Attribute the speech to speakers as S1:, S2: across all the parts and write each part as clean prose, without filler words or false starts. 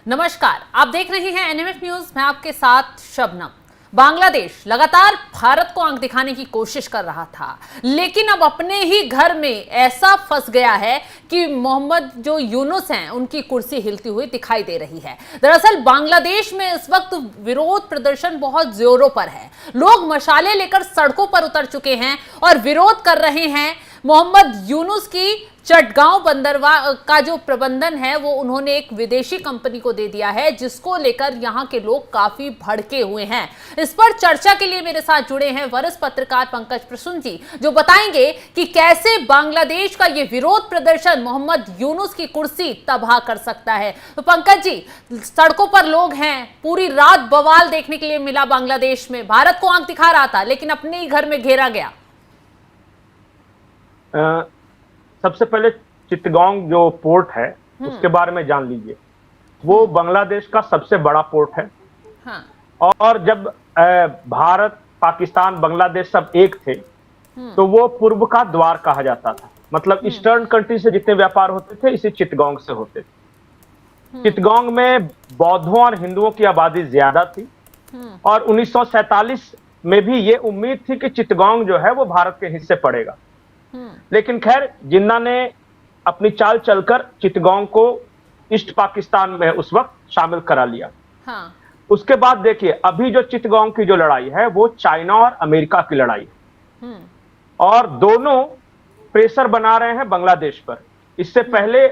S1: नमस्कार, आप देख रहे हैं एनएमएफ न्यूज। मैं आपके साथ शबनम। बांग्लादेश लगातार भारत को आंख दिखाने की कोशिश कर रहा था, लेकिन अब अपने ही घर में ऐसा फंस गया है कि मोहम्मद जो यूनुस हैं उनकी कुर्सी हिलती हुई दिखाई दे रही है। दरअसल बांग्लादेश में इस वक्त विरोध प्रदर्शन बहुत जोरों पर है। लोग मशाले लेकर सड़कों पर उतर चुके हैं और विरोध कर रहे हैं। मोहम्मद यूनुस की चटगांव बंदरगाह का जो प्रबंधन है वो उन्होंने एक विदेशी कंपनी को दे दिया है, जिसको लेकर यहाँ के लोग काफी भड़के हुए हैं। इस पर चर्चा के लिए मेरे साथ जुड़े हैं वरिष्ठ पत्रकार पंकज प्रसून जी, जो बताएंगे कि कैसे बांग्लादेश का ये विरोध प्रदर्शन मोहम्मद यूनुस की कुर्सी तबाह कर सकता है। तो पंकज जी, सड़कों पर लोग हैं, पूरी रात बवाल देखने के लिए मिला। बांग्लादेश में भारत को आंख दिखा रहा था, लेकिन अपने ही घर में घेरा गया।
S2: सबसे पहले चित्तगोंग जो पोर्ट है उसके बारे में जान लीजिए। वो बांग्लादेश का सबसे बड़ा पोर्ट है। हाँ। और जब भारत, पाकिस्तान, बांग्लादेश सब एक थे तो वो पूर्व का द्वार कहा जाता था। मतलब ईस्टर्न कंट्री से जितने व्यापार होते थे इसी चित्तगोंग से होते थे। चित्तगोंग में बौद्धों और हिंदुओं की आबादी ज्यादा थी और 1947 में भी ये उम्मीद थी कि चित्तगोंग जो है वो भारत के हिस्से पड़ेगा। लेकिन खैर जिन्ना ने अपनी चाल चलकर चित्तगोंग को ईस्ट पाकिस्तान में उस वक्त शामिल करा लिया। हाँ। उसके बाद देखिए, अभी जो चित्तगोंग की जो लड़ाई है वो चाइना और अमेरिका की लड़ाई है और दोनों प्रेशर बना रहे हैं बांग्लादेश पर। इससे पहले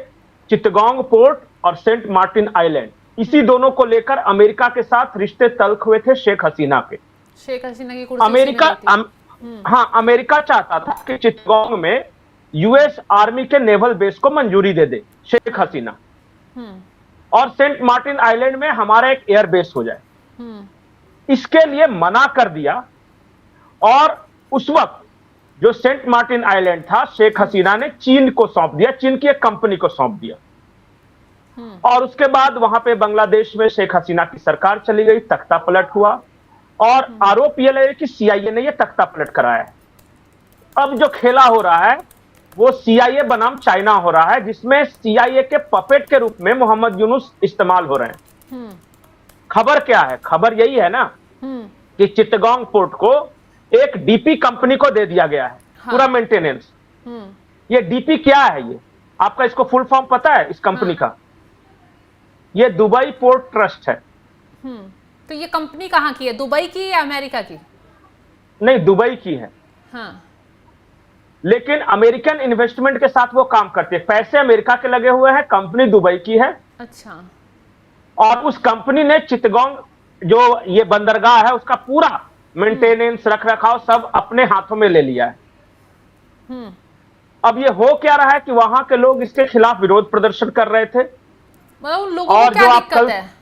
S2: चित्तगोंग पोर्ट और सेंट मार्टिन आइलैंड, इसी दोनों को लेकर अमेरिका के साथ रिश्ते तल्ख हुए थे शेख हसीना के। शेख हसीना की कुर्सी हाँ, अमेरिका चाहता था कि चित्तगोंग में यूएस आर्मी के नेवल बेस को मंजूरी दे दे शेख हसीना, और सेंट मार्टिन आइलैंड में हमारा एक एयर बेस हो जाए। इसके लिए मना कर दिया और उस वक्त जो सेंट मार्टिन आइलैंड था शेख हसीना ने चीन को सौंप दिया, चीन की एक कंपनी को सौंप दिया। और उसके बाद वहां पे बांग्लादेश में शेख हसीना की सरकार चली गई, तख्ता पलट हुआ और आरोप यह लगे कि सीआईए ने यह तख्ता पलट कराया है। अब जो खेला हो रहा है वो सीआईए बनाम चाइना हो रहा है, जिसमें सीआईए के पपेट के रूप में मोहम्मद यूनुस इस्तेमाल हो रहे हैं। खबर क्या है? खबर यही है ना कि चित्तगोंग पोर्ट को एक डीपी कंपनी को दे दिया गया है। हाँ। पूरा मेंटेनेंस। ये डीपी क्या है? ये आपका इसको फुल फॉर्म पता है इस कंपनी का? ये दुबई पोर्ट ट्रस्ट है।
S1: तो ये कंपनी कहाँ की है, दुबई की या अमेरिका की?
S2: नहीं, दुबई की है। हाँ। लेकिन अमेरिकन इन्वेस्टमेंट के साथ वो काम करती है। पैसे अमेरिका के लगे हुए हैं, कंपनी दुबई की है। अच्छा। और उस कंपनी ने चित्तगोंग जो ये बंदरगाह है उसका पूरा मेंटेनेंस, रख रखाव सब अपने हाथों में ले लिया है। अब ये हो क्या रहा है कि वहां के लोग इसके खिलाफ विरोध प्रदर्शन कर रहे थे।
S1: उन लोगों को क्या दिक्कत है?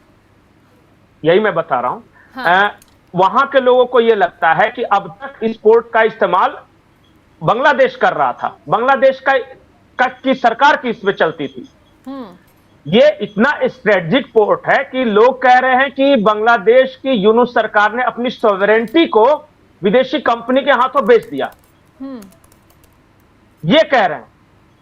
S2: यही मैं बता रहा हूं। हाँ। वहां के लोगों को यह लगता है कि अब तक इस पोर्ट का इस्तेमाल बांग्लादेश कर रहा था, बांग्लादेश की सरकार की इसमें चलती थी। ये इतना स्ट्रेटेजिक पोर्ट है कि लोग कह रहे हैं कि बांग्लादेश की यूनुस सरकार ने अपनी सॉवरेनिटी को विदेशी कंपनी के हाथों बेच दिया, ये कह रहे हैं।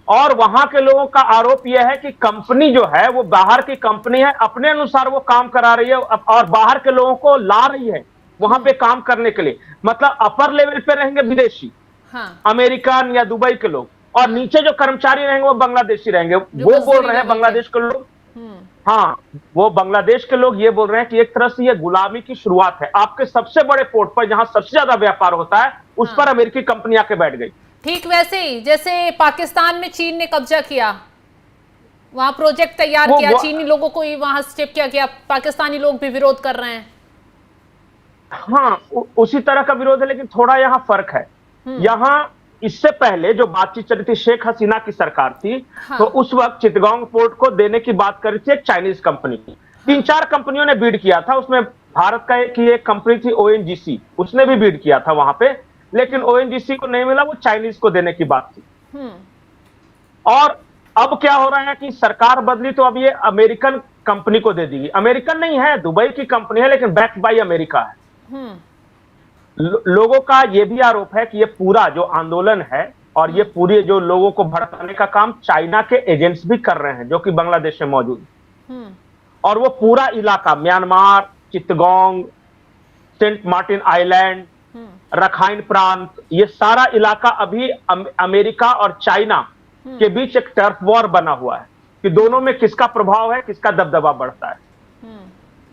S2: और वहां के लोगों का आरोप यह है कि कंपनी जो है वो बाहर की कंपनी है, अपने अनुसार वो काम करा रही है और बाहर के लोगों को ला रही है वहां पे काम करने के लिए। मतलब अपर लेवल पे रहेंगे विदेशी, हाँ। अमेरिकन या दुबई के लोग, और नीचे जो कर्मचारी रहेंगे वो बांग्लादेशी रहेंगे। वो बोल रहे हैं बांग्लादेश के लोग, हाँ, वो बांग्लादेश के लोग ये बोल रहे हैं कि एक तरह से ये गुलामी की शुरुआत है। आपके सबसे बड़े पोर्ट पर जहां सबसे ज्यादा व्यापार होता है उस पर अमेरिकी कंपनी आके बैठ गई।
S1: ठीक वैसे ही जैसे पाकिस्तान में चीन ने कब्जा किया, वहां प्रोजेक्ट तैयार किया, चीनी लोगों को ही वहां स्टेप किया, पाकिस्तानी लोग भी विरोध कर रहे हैं।
S2: हाँ, उसी तरह का विरोध है, लेकिन थोड़ा यहाँ फर्क है। यहाँ इससे पहले जो बातचीत चली थी, शेख हसीना की सरकार थी। हाँ। तो उस वक्त चित्तगोंग पोर्ट को देने की बात करी थी एक चाइनीज कंपनी की। हाँ। 3-4 कंपनियों ने बीड किया था, उसमें भारत की एक कंपनी थी ओएनजीसी, उसने भी बीड किया था वहां पे, लेकिन ओएनजीसी को नहीं मिला, वो चाइनीज को देने की बात थी। और अब क्या हो रहा है कि सरकार बदली तो अब ये अमेरिकन कंपनी को दे दी। अमेरिकन नहीं है, दुबई की कंपनी है, लेकिन बैक्ड बाय अमेरिका है। लोगों का यह भी आरोप है कि ये पूरा जो आंदोलन है और ये पूरे जो लोगों को भड़काने का काम चाइना के एजेंट्स भी कर रहे हैं जो कि बांग्लादेश में मौजूद। और वो पूरा इलाका Myanmar, Chittagong, Saint Martin island, Rakhine प्रांत, ये सारा इलाका अभी अमेरिका और चाइना के बीच एक टर्फ वॉर बना हुआ है कि दोनों में किसका प्रभाव है, किसका दबदबा बढ़ता है।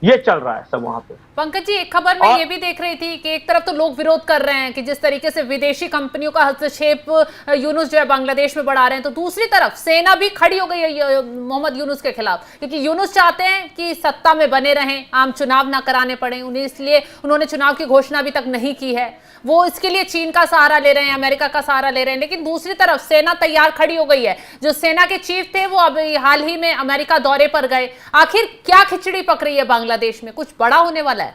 S2: ये चल रहा है सब वहां पे।
S1: पंकज जी, एक खबर मैं ये भी देख रही थी कि एक तरफ तो लोग विरोध कर रहे हैं कि जिस तरीके से विदेशी कंपनियों का हस्तक्षेप यूनुस जो है बांग्लादेश में बढ़ा रहे हैं, तो दूसरी तरफ सेना भी खड़ी हो गई है मोहम्मद यूनुस के खिलाफ, क्योंकि यूनुस चाहते हैं कि सत्ता में बने रहें, आम चुनाव ना कराने पड़े उन्हें, इसलिए उन्होंने चुनाव की घोषणा अभी तक नहीं की है। वो इसके लिए चीन का सहारा ले रहे हैं, अमेरिका का सहारा ले रहे हैं, लेकिन दूसरी तरफ सेना तैयार खड़ी हो गई है। जो सेना के चीफ थे वो अभी हाल ही में अमेरिका दौरे पर गए। आखिर क्या खिचड़ी पक रही है बांग्लादेश में? कुछ बड़ा होने वाला है?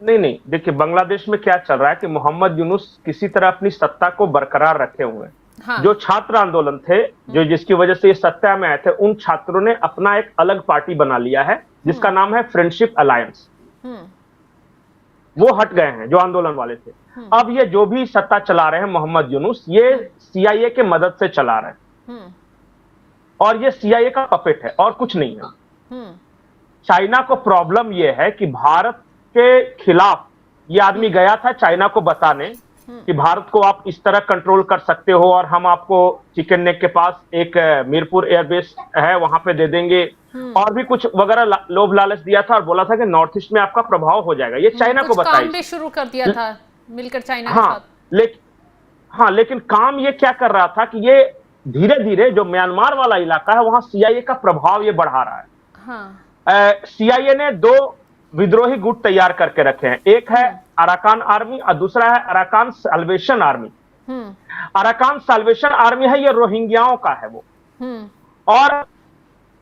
S2: नहीं, देखिए बांग्लादेश में क्या चल रहा है कि मोहम्मद यूनुस किसी तरह अपनी सत्ता को बरकरार रखे हुए हैं। हाँ। जो छात्र आंदोलन थे, जो जिसकी वजह से ये सत्ता में आए थे, उन छात्रों ने अपना एक अलग पार्टी बना लिया है जिसका नाम है फ्रेंडशिप अलायंस। वो हट गए हैं जो आंदोलन वाले थे। अब ये जो भी सत्ता चला रहे हैं मोहम्मद यूनुस, ये सीआईए के मदद से चला रहे हैं और ये सीआईए का पपेट है और कुछ नहीं है। चाइना को प्रॉब्लम ये है कि भारत के खिलाफ ये आदमी गया था चाइना को बताने कि भारत को आप इस तरह कंट्रोल कर सकते हो और हम आपको चिकन नेक के पास एक मीरपुर एयरबेस है वहां पे दे देंगे और भी कुछ वगैरह लोभ लालच दिया था और बोला था कि नॉर्थ ईस्ट में आपका प्रभाव हो जाएगा। ये चाइना को बताया,
S1: काम भी शुरू कर दिया था मिलकर चाइना के साथ।
S2: लेकिन काम ये क्या कर रहा था कि ये धीरे धीरे जो म्यांमार वाला इलाका है वहां सीआईए का प्रभाव ये बढ़ा रहा है। सीआईए ने 2 विद्रोही गुट तैयार करके रखे हैं, एक है अराकान आर्मी और दूसरा है Arakan Salvation Army. Arakan Salvation Army है, ये रोहिंग्याओं का है वो। और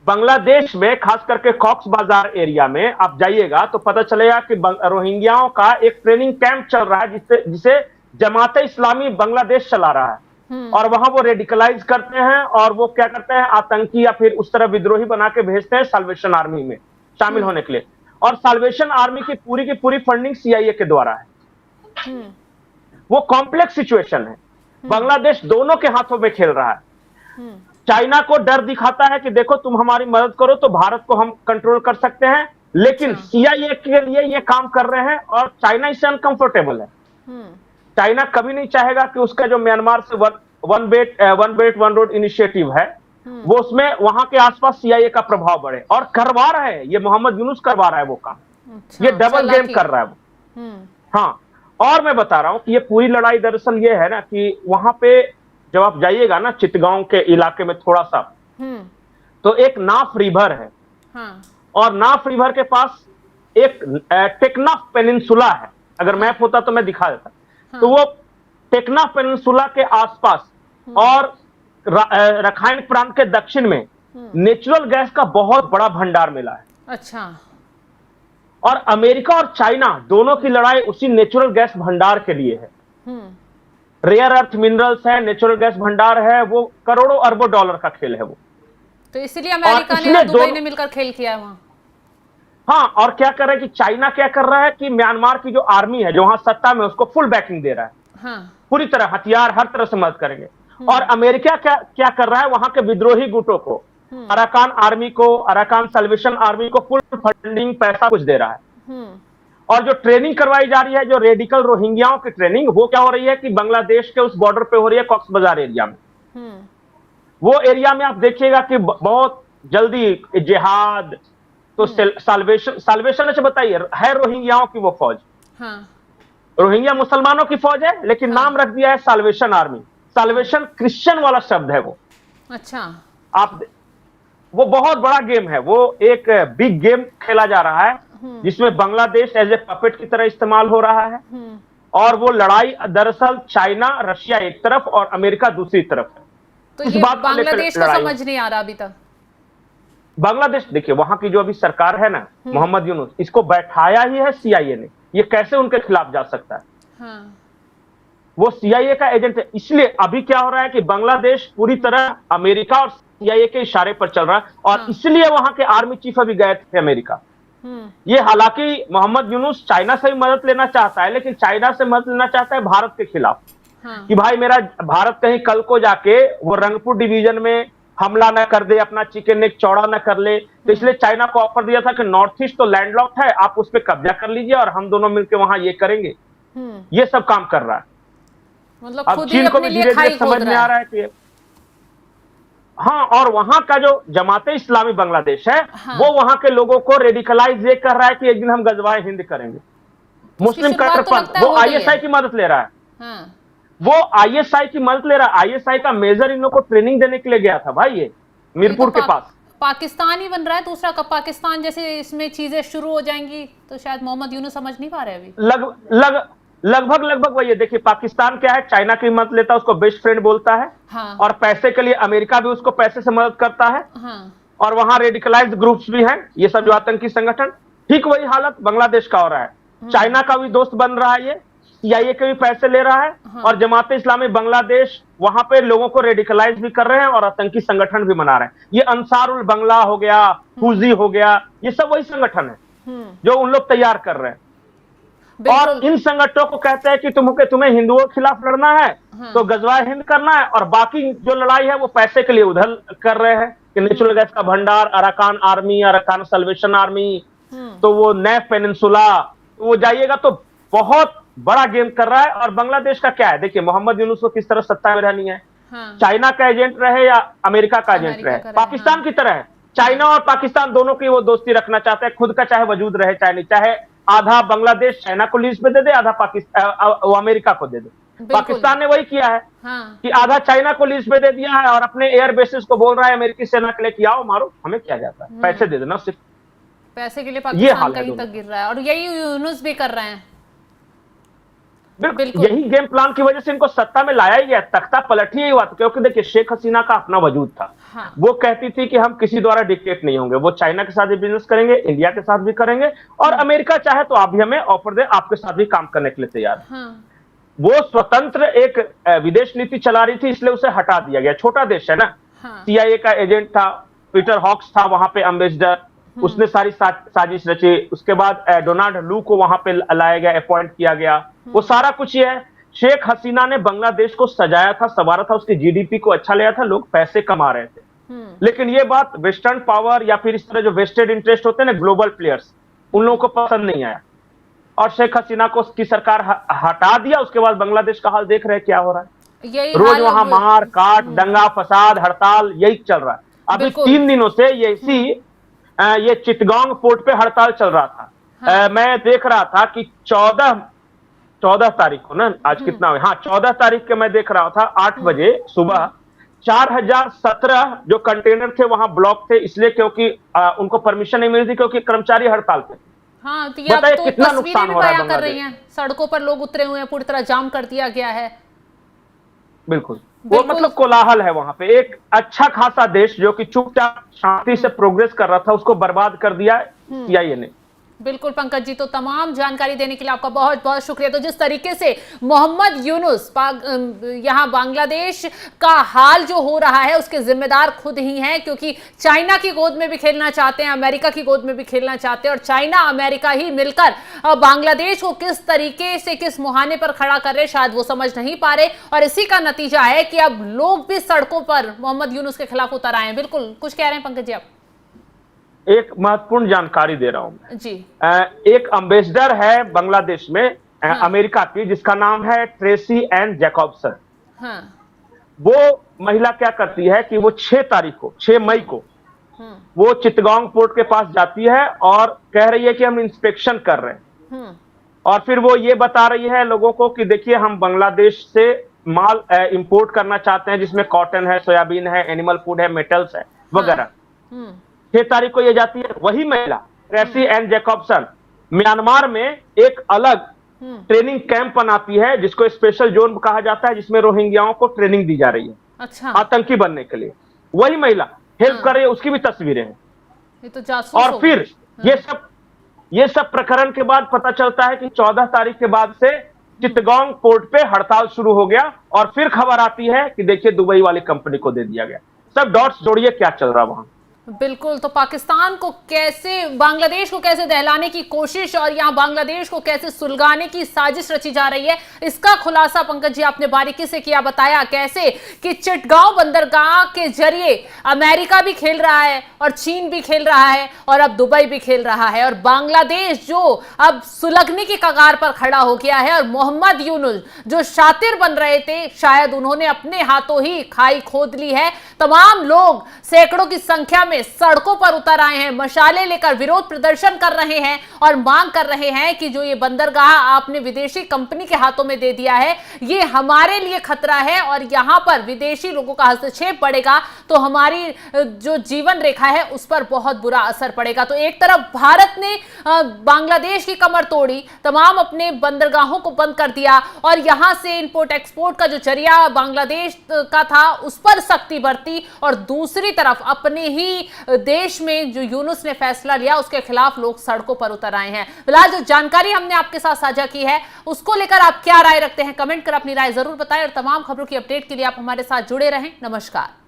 S2: बांग्लादेश में खास करके कॉक्स बाजार एरिया में आप जाइएगा तो पता चलेगा कि रोहिंग्याओं का एक ट्रेनिंग कैंप चल रहा है जिसे जमाते इस्लामी बांग्लादेश चला रहा है। और वहां वो रेडिकलाइज करते हैं और वो क्या करते हैं, आतंकी या फिर उस तरह विद्रोही बना के भेजते हैं साल्वेशन आर्मी में शामिल होने के लिए। और साल्वेशन आर्मी की पूरी फंडिंग सीआईए के द्वारा है। वो कॉम्प्लेक्स सिचुएशन है, बांग्लादेश दोनों के हाथों में खेल रहा है। चाइना को डर दिखाता है कि देखो तुम हमारी मदद करो तो भारत को हम कंट्रोल कर सकते हैं, लेकिन सीआईए के लिए ये काम कर रहे हैं और चाइना इससे अनकंफर्टेबल है। चाइना कभी नहीं चाहेगा कि उसका जो म्यांमार से one belt one road initiative है वो उसमें वहां के आसपास सीआईए का प्रभाव बढ़े, और करवा रहे हैं, ये मोहम्मद यूनुस करवा रहा है वो काम। ये डबल गेम कर रहा है वो। हाँ, और मैं बता रहा हूं कि ये पूरी लड़ाई दरअसल ये है ना कि वहां पे जब आप जाइएगा ना चिटगांव के इलाके में थोड़ा सा, तो एक नाफ रिवर है। और नाफ रिवर के पास एक टेकनाफ पेनिनसुला है। अगर मैप होता तो मैं दिखा देता। तो वो टेकनाफ पेनिनसुला के आसपास और रखाइन प्रांत के दक्षिण में नेचुरल गैस का बहुत बड़ा भंडार मिला है।
S1: अच्छा।
S2: और अमेरिका और चाइना दोनों की लड़ाई उसी नेचुरल गैस भंडार के लिए है। रेयर अर्थ मिनरल्स है, नेचुरल गैस भंडार है, वो करोड़ों अरबों डॉलर का खेल है वो।
S1: तो इसलिए अमेरिका ने और दुबई ने मिलकर खेल किया वहां।
S2: हाँ, और क्या कर रहा है कि चाइना क्या कर रहा है कि म्यांमार की जो आर्मी है जो वहां सत्ता में उसको फुल बैकिंग दे रहा है। हाँ। पूरी तरह हथियार हर तरह से मदद करेंगे। और अमेरिका क्या कर रहा है, वहां के विद्रोही गुटों को, अराकान आर्मी को, अराकान साल्वेशन आर्मी को फुल फंडिंग पैसा कुछ दे रहा है। और जो ट्रेनिंग करवाई जा रही है, जो रेडिकल रोहिंग्याओं की ट्रेनिंग, वो क्या हो रही है कि बांग्लादेश के उस बॉर्डर पे हो रही है, कॉक्स बाजार एरिया में। वो एरिया में आप देखिएगा कि बहुत जल्दी जिहाद, तो साल्वेशन अच्छा बताइए, है रोहिंग्याओं की वो फौज। रोहिंग्या मुसलमानों की फौज है, लेकिन नाम रख दिया है साल्वेशन आर्मी। साल्वेशन क्रिश्चियन वाला शब्द है वो। अच्छा। वो बहुत बड़ा गेम है, वो एक बिग गेम खेला जा रहा है जिसमें बांग्लादेश एज ए पपेट की तरह इस्तेमाल हो रहा है। और वो लड़ाई दरअसल चाइना रशिया एक तरफ और अमेरिका दूसरी तरफ है।
S1: तो ये बांग्लादेश को समझ नहीं आ रहा अभी तक।
S2: बांग्लादेश देखिए, वहां की जो अभी सरकार है ना, मोहम्मद यूनुस, इसको बैठाया ही है सीआईए ने। ये कैसे उनके खिलाफ जा सकता है? वो सीआईए का एजेंट है। इसलिए अभी क्या हो रहा है कि बांग्लादेश पूरी तरह अमेरिका और सीआईए के इशारे पर चल रहा है, और इसलिए वहां के आर्मी चीफ अभी गए थे अमेरिका। ये हालांकि मोहम्मद यूनुस चाइना से भी मदद लेना चाहता है, लेकिन चाइना से मदद लेना चाहता है भारत के खिलाफ। कि भाई मेरा भारत कहीं कल को जाके वो रंगपुर डिवीजन में हमला न कर दे, अपना चिकन नेक चौड़ा न कर ले। तो इसलिए चाइना को ऑफर दिया था कि नॉर्थ ईस्ट तो लैंडलॉक्ड है, आप उस पर कब्जा कर लीजिए और हम दोनों मिलकर वहां ये करेंगे। ये सब काम कर रहा है।
S1: मतलब
S2: अब
S1: खुद ही
S2: चीन को
S1: अपने
S2: भी
S1: लिए
S2: धीरे धीरे
S1: खाई
S2: समझ
S1: खोद
S2: में
S1: रहा
S2: आ
S1: है।
S2: रहा है कि हाँ, और वहां का जो जमाते इस्लामी बांग्लादेश है,
S1: हाँ।
S2: वो वहां के लोगों को रेडिकलाइज ये कर रहा है कि एक दिन हम गजवाए हिंद करेंगे।
S1: उसकी
S2: मुस्लिम
S1: शुरुआत तो
S2: कट्टरपंथ
S1: लगता है
S2: वो
S1: हो गई
S2: आईएसआई
S1: है।
S2: की मदद ले रहा है।
S1: हाँ।
S2: वो आईएसआई की मदद ले रहा है। आईएसआई का मेजर इन लोगों को ट्रेनिंग देने के लिए गया था भाई, ये
S1: तो ये तो
S2: मीरपुर के पास।
S1: पाकिस्तान ही बन रहा है दूसरा। कब पाकिस्तान जैसे इसमें चीजें शुरू हो जाएंगी तो शायद मोहम्मद यूनुस समझ नहीं पा रहे अभी।
S2: लगभग वही है। देखिए पाकिस्तान क्या है, चाइना की मदद लेता है, उसको बेस्ट फ्रेंड बोलता है।
S1: हाँ।
S2: और पैसे के लिए अमेरिका भी उसको पैसे से मदद करता है।
S1: हाँ।
S2: और वहां रेडिकलाइज्ड ग्रुप्स भी हैं, ये सब जो आतंकी संगठन। ठीक वही हालत बांग्लादेश का हो रहा है। चाइना का भी दोस्त बन रहा है, ये सीआईए के भी पैसे ले रहा है। और जमाते इस्लामी बांग्लादेश वहां पे लोगों को रेडिकलाइज भी कर रहे हैं और आतंकी संगठन भी बना रहे हैं। ये अंसारुल बंगला हो गया, फूजी हो गया, ये सब वही संगठन है जो उन लोग तैयार कर रहे हैं। और इन संगठनों को कहते हैं कि तुम्हें हिंदुओं के खिलाफ लड़ना है तो गजवाए हिंद करना है, और बाकी जो लड़ाई है वो पैसे के लिए उधर कर रहे हैं कि नेचुरल गैस का भंडार, Arakan army, Arakan salvation army, तो वो नैफ पेनिनसुला, वो जाइएगा तो बहुत बड़ा गेम कर रहा है। और बांग्लादेश का क्या है, देखिए मोहम्मद यूनुस को किस तरह सत्ता में रहनी है। चाइना का एजेंट रहे या अमेरिका का एजेंट रहे, पाकिस्तान की तरह है। चाइना और पाकिस्तान दोनों की वो दोस्ती रखना चाहते हैं, खुद का चाहे वजूद रहे चाहे नहीं, चाहे आधा बांग्लादेश चाइना को लीज पे दे दे, आधा वो अमेरिका को दे दे। पाकिस्तान ने वही किया है कि आधा चाइना को लीज पे दे दिया है और अपने एयर बेसिस को बोल रहा है अमेरिकी सेना के लिए कि आओ मारो, हमें क्या जाता है, पैसे दे देना, सिर्फ
S1: पैसे के लिए पाकिस्तान कहीं तक गिर रहा है। और यही यूनुस भी कर रहे हैं।
S2: बिल्कुल यही गेम प्लान की वजह से इनको सत्ता में लाया ही गया, तख्ता पलट ही हुआ था। क्योंकि देखिए शेख हसीना का अपना वजूद था।
S1: हाँ।
S2: वो कहती थी कि हम किसी द्वारा डिक्टेट नहीं होंगे, वो चाइना के साथ भी बिजनेस करेंगे, इंडिया के साथ भी करेंगे, और अमेरिका चाहे तो आप भी हमें ऑफर दे, आपके साथ भी काम करने के लिए तैयार है।
S1: हाँ।
S2: वो स्वतंत्र एक विदेश नीति चला रही थी, इसलिए उसे हटा दिया गया। छोटा देश है ना।
S1: हाँ।
S2: सीआईए का एजेंट था, पीटर हॉक्स था वहां पे एम्बेसडर, उसने सारी साजिश रची। उसके बाद डोनाल्ड लू को वहां पे लाया गया, अपॉइंट किया गया। वो सारा कुछ ये है। शेख हसीना ने बांग्लादेश को सजाया था, संवारा था, उसकी जीडीपी को अच्छा लिया था, लोग पैसे कमा रहे थे। लेकिन ये बात वेस्टर्न पावर या फिर इस तरह जो वेस्टेड इंटरेस्ट होते हैं ना, ग्लोबल प्लेयर्स, उन लोगों को पसंद नहीं आया और शेख हसीना को की सरकार हटा दिया। उसके बाद बांग्लादेश का हाल देख रहे हैं क्या हो रहा है। रोज वहां मार काट, दंगा फसाद, हड़ताल, यही चल रहा है। अभी 3 दिनों से ये चिटगांग पोर्ट पे हड़ताल चल रहा था। हाँ। मैं देख रहा था कि 14 तारीख को ना, आज कितना हुआ, हाँ 14 तारीख के मैं देख रहा था 8 बजे सुबह 4017 जो कंटेनर थे वहां ब्लॉक थे, इसलिए क्योंकि उनको परमिशन नहीं मिली थी, क्योंकि कर्मचारी हड़ताल थे।
S1: हाँ, तो ये
S2: बताइए
S1: तो
S2: कितना नुकसान हो रहा है
S1: कर रही हैं। सड़कों पर लोग उतरे हुए हैं, पूरी तरह जाम कर दिया गया है।
S2: बिल्कुल वो मतलब कोलाहल है वहां पे। एक अच्छा खासा देश जो कि चुपचाप शांति से प्रोग्रेस कर रहा था, उसको बर्बाद कर दिया सीआईए ने।
S1: बिल्कुल पंकज जी, तो तमाम जानकारी देने के लिए आपका बहुत बहुत शुक्रिया। तो जिस तरीके से मोहम्मद यूनुस यहाँ बांग्लादेश का हाल जो हो रहा है उसके जिम्मेदार खुद ही हैं, क्योंकि चाइना की गोद में भी खेलना चाहते हैं, अमेरिका की गोद में भी खेलना चाहते हैं, और चाइना अमेरिका ही मिलकर बांग्लादेश को किस तरीके से किस मुहाने पर खड़ा कर रहे शायद वो समझ नहीं पा रहे। और इसी का नतीजा है कि अब लोग भी सड़कों पर मोहम्मद यूनुस के खिलाफ उतर आए हैं। बिल्कुल कुछ कह रहे हैं पंकज जी आप?
S2: एक महत्वपूर्ण जानकारी दे रहा हूं मैं
S1: जी।
S2: एक एम्बेसडर है बांग्लादेश में, हाँ। अमेरिका की, जिसका नाम है ट्रेसी एन जैकबसन।
S1: हाँ।
S2: वो महिला क्या करती है कि वो 6 मई को वो चिटगांग पोर्ट के पास जाती है और कह रही है कि हम इंस्पेक्शन कर रहे हैं। और फिर वो ये बता रही है लोगों को कि देखिए हम बांग्लादेश से माल इंपोर्ट करना चाहते हैं, जिसमें कॉटन है, सोयाबीन है, एनिमल फूड है, मेटल्स है वगैरह। 6 तारीख को ये जाती है। वही महिला ट्रेसी एन जैकबसन म्यांमार में एक अलग ट्रेनिंग कैंप बनाती है, जिसको स्पेशल जोन कहा जाता है, जिसमें रोहिंग्याओं को ट्रेनिंग दी जा रही है। अच्छा। आतंकी बनने के लिए वही महिला हेल्प कर रही है, उसकी भी तस्वीरें हैं।
S1: ये तो जासूस
S2: और फिर ये सब प्रकरण के बाद पता चलता है कि 14 तारीख के बाद से चिटगांग पोर्ट पे हड़ताल शुरू हो गया। और फिर खबर आती है कि देखिए दुबई वाली कंपनी को दे दिया गया। सब डॉट्स जोड़िए क्या चल रहा वहां।
S1: बिल्कुल। तो पाकिस्तान को कैसे, बांग्लादेश को कैसे दहलाने की कोशिश और यहाँ बांग्लादेश को कैसे सुलगाने की साजिश रची जा रही है, इसका खुलासा पंकज जी आपने बारीकी से किया, बताया कैसे कि चिटगांव बंदरगाह के जरिए अमेरिका भी खेल रहा है और चीन भी खेल रहा है और अब दुबई भी खेल रहा है, और बांग्लादेश जो अब सुलगने की कगार पर खड़ा हो गया है, और मोहम्मद यूनुस जो शातिर बन रहे थे, शायद उन्होंने अपने हाथों ही खाई खोद ली है। तमाम लोग सैकड़ों की संख्या में सड़कों पर उतर आए हैं, मशाले लेकर विरोध प्रदर्शन कर रहे हैं और मांग कर रहे हैं कि जो ये बंदरगाह आपने विदेशी कंपनी के हाथों में दे दिया है, ये हमारे लिए खतरा है और यहां पर विदेशी लोगों का हस्तक्षेप पड़ेगा तो हमारी जो जीवन रेखा है उस पर बहुत बुरा असर पड़ेगा। तो एक तरफ भारत ने बांग्लादेश की कमर तोड़ी, तमाम अपने बंदरगाहों को बंद कर दिया और यहां से इंपोर्ट एक्सपोर्ट का जो जरिया बांग्लादेश का था उस पर सख्ती बरती, और दूसरी तरफ अपने ही देश में जो यूनुस ने फैसला लिया उसके खिलाफ लोग सड़कों पर उतर आए हैं। फिलहाल जो जानकारी हमने आपके साथ साझा की है उसको लेकर आप क्या राय रखते हैं, कमेंट कर अपनी राय जरूर बताएं, और तमाम खबरों की अपडेट के लिए आप हमारे साथ जुड़े रहें। नमस्कार।